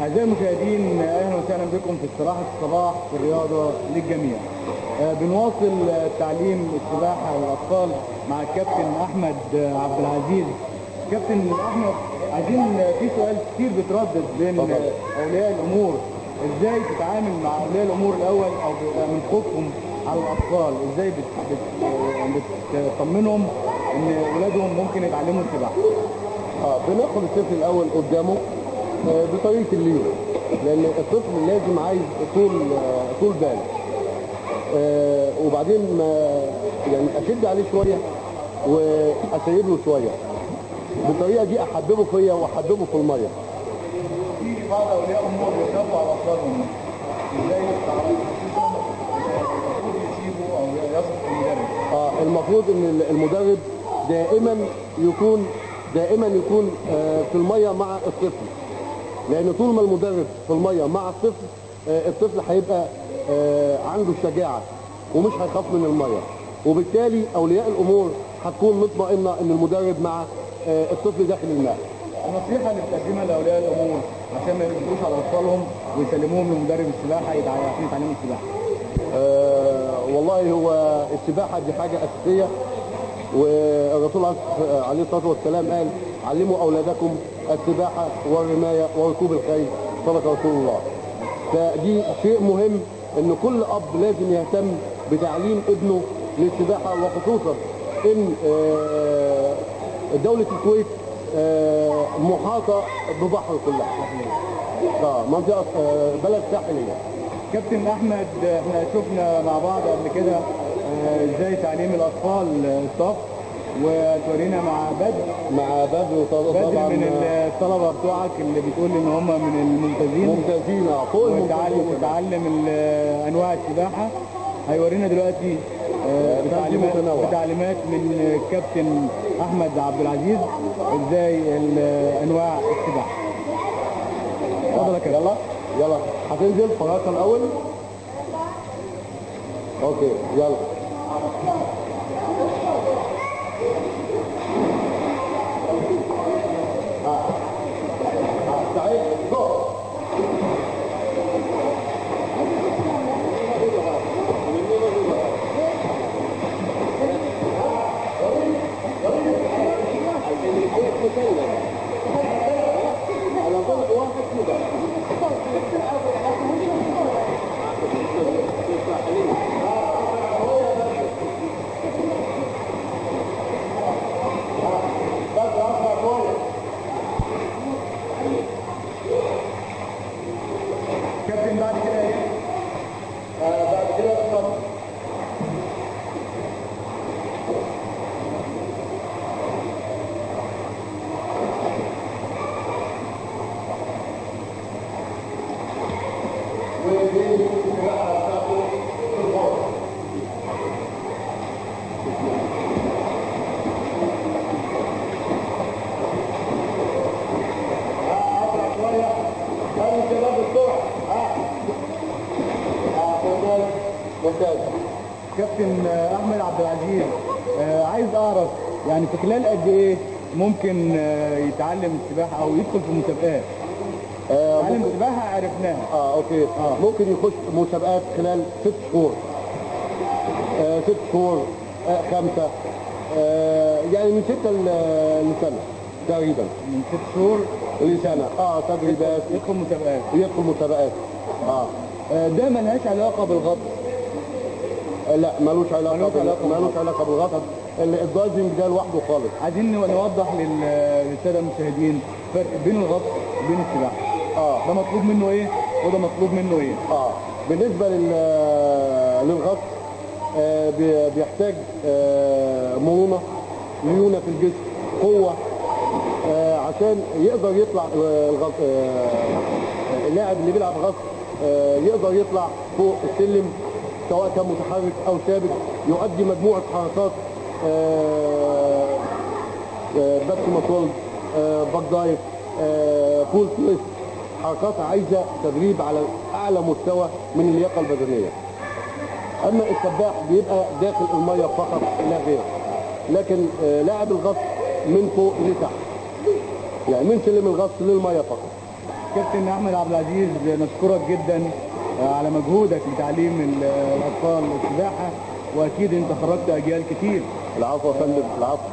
أعزائي المشاهدين، أهلا وسهلا بكم في استراحة الصباح في الرياضة للجميع. بنواصل تعليم السباحة للأطفال مع الكابتن أحمد عبد العزيز. كابتن أحمد، عايزين في سؤال كتير بيتردد بين أولياء الأمور، إزاي تتعامل مع أولياء الأمور الأول أو من خوفهم على الأطفال، إزاي بتطمنهم إن أولادهم ممكن يتعلموا السباحة؟ بناخد الطفل الأول قدامه بطريقة اللين، لأن الطفل لازم عايز طول بال، وبعدين ما يعني أشد عليه شوية وأسيب له شوية، بالطريقة دي أحببه فيا وأحببه في المية. في بعض أولياء الأمور بيخافوا على أطفالهم، إزاي المفروض يسيبوا أو يثق في المدرب؟ المفروض إن المدرب دائما يكون في المية مع الطفل، لأن طول ما المدرب في المية مع الطفل، الطفل هيبقى عنده الشجاعة ومش هيخاف من المية، وبالتالي أولياء الأمور هتكون مطمئنة إن المدرب مع الطفل داخل الماء. النصيحة اللي بتقدمها لأولياء الأمور عشان ما يقدروش على أطفالهم ويسلموهم لمدرب السباحة عشان يتعلموا السباحة؟ والله هو السباحة دي حاجة أساسية، والرسول عليه الصلاة والسلام قال: علموا أولادكم السباحة والرماية وركوب الخيل، صدق رسول الله. فدي شيء مهم إن كل أب لازم يهتم بتعليم ابنه للسباحة، وخصوصا إن دولة الكويت محاطة ببحر كلها، منطقة بلد ساحلية. كابتن أحمد، احنا شفنا مع بعض قبل كده ازاي تعليم الأطفال الطبخ، وتورينا مع بدر طبعا من الطلبة بتوعك اللي بتقول ان هم من الممتازين فوق وتعلم انواع السباحة. هيورينا دلوقتي بتعليمات من الكابتن احمد عبد العزيز ازاي انواع السباحة. اتفضل يا كابتن. يلا هتنزل فراشة الاول. اوكي يلا. سعيد جو. على ضرب واحد كده. كابتن بعد كده ايه؟ بعد كده اتفضل. كابتن احمد عبد العزيز، عايز اعرف يعني في خلال قد ايه ممكن يتعلم السباحه او يدخل في مسابقات؟ تعلم السباحه عرفناها. اوكي. ممكن يخش مسابقات خلال 6 شهور، 6 شهور، 5، يعني من 6 لسنه تقريبا. من 6 شهور لسنه. تدريبات، يدخل مسابقات. ده ملهاش علاقه بالغطس؟ لا، ملوش علاقه بالغطس. الدايفنج ده لوحده خالص. عايزين نوضح للساده المشاهدين فرق بين الغطس وبين السباحه. ده مطلوب منه ايه وده مطلوب منه ايه؟ بالنسبه للغطس بيحتاج ليونه في الجسم، قوه، عشان يقدر يطلع اللاعب اللي بيلعب غطس يقدر يطلع فوق السلم، سواء كان متحرك او ثابت، يؤدي مجموعه حركات، باك مطول، باك دايف، فول تويست، حركات عايزه تدريب على اعلى مستوى من اللياقه البدنيه. اما السباح بيبقى داخل الميه فقط لا غير، لكن لاعب الغطس من فوق لتحت، يعني من سلم الغطس للميه فقط. كابتن احمد عبد العزيز نشكرك جدا على مجهودك لتعليم الاطفال السباحه، واكيد انت خرجت اجيال كتير. العفو يا فندم، العفو.